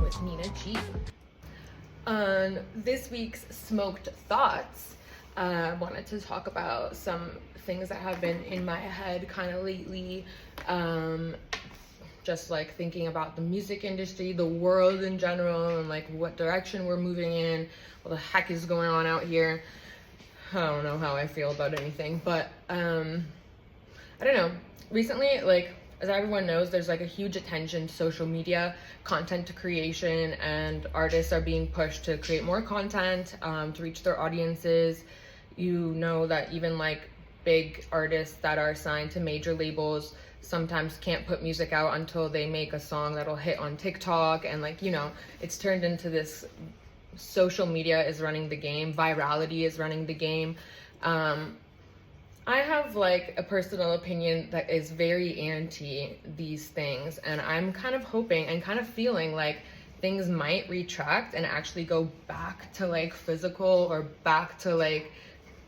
with Nina G. On this week's Smoked Thoughts, I wanted to talk about some things that have been in my head kind of lately. Just like thinking about the music industry, the world in general, and like what direction we're moving in, what the heck is going on out here. I don't know how I feel about anything, but I don't know. Recently, like, as everyone knows, there's like a huge attention to social media, content creation, and artists are being pushed to create more content to reach their audiences. You know that even like big artists that are signed to major labels sometimes can't put music out until they make a song that'll hit on TikTok, and like, you know, it's turned into this social media is running the game, virality is running the game. I have like a personal opinion that is very anti these things, and I'm kind of hoping and kind of feeling like things might retract and actually go back to like physical, or back to like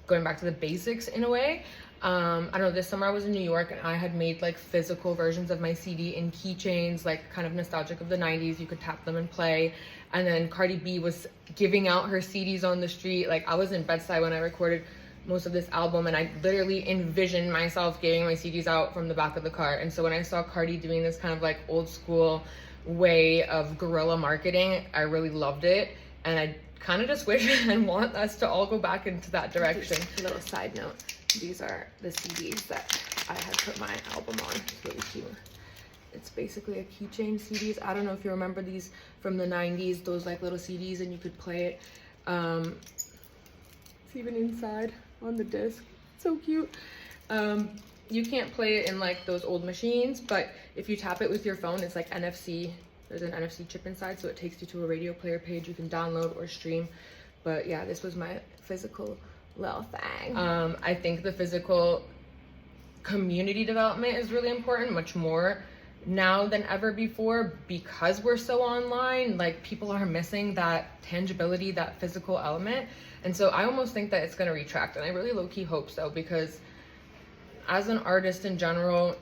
going back to the basics in a way. I don't know, this summer I was in New York and I had made like physical versions of my CD in keychains, like kind of nostalgic of the 90s. You could tap them and play. And then Cardi B was giving out her CDs on the street. Like, I was in Bed-Stuy when I recorded most of this album, and I literally envisioned myself giving my CDs out from the back of the car. And so when I saw Cardi doing this kind of like old school way of guerrilla marketing, I really loved it. And I kind of just wish and want us to all go back into that direction. Just a little side note, these are the CDs that I had put my album on. It's really cute. It's basically a keychain CDs. I don't know if you remember these from the 90s, those like little CDs, and you could play it. It's even inside on the disc. So cute. You can't play it in like those old machines, but if you tap it with your phone, it's like NFC. There's an NFC chip inside, so it takes you to a radio player page you can download or stream. But yeah, this was my physical little thing. I think the physical community development is really important, much more now than ever before, because we're so online. Like, people are missing that tangibility, that physical element. And so I almost think that it's going to retract, and I really low-key hope so, because as an artist in general,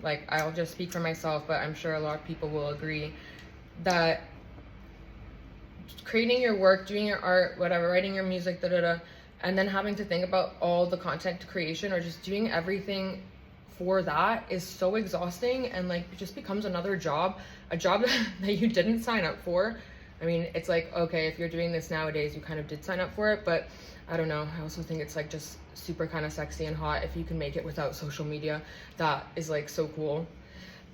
like, I'll just speak for myself, but I'm sure a lot of people will agree that creating your work, doing your art, whatever, writing your music, and then having to think about all the content creation or just doing everything for that is so exhausting, and like it just becomes another job, a job that you didn't sign up for. I mean, it's like, okay, if you're doing this nowadays, you kind of did sign up for it, but I don't know. I also think it's like just super kind of sexy and hot if you can make it without social media. That is like so cool.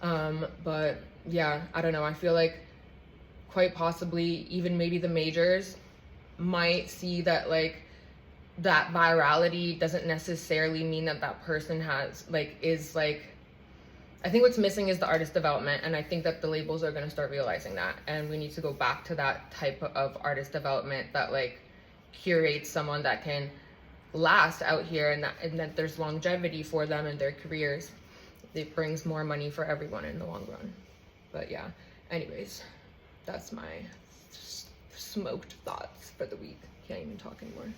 But yeah, I don't know. I feel like quite possibly even maybe the majors might see that like that virality doesn't necessarily mean that that person has like is like, I think what's missing is the artist development, and I think that the labels are going to start realizing that, and we need to go back to that type of artist development that like curates someone that can last out here, and that there's longevity for them and their careers. It brings more money for everyone in the long run. But yeah, anyways, that's my smoked thoughts for the week. Can't even talk anymore.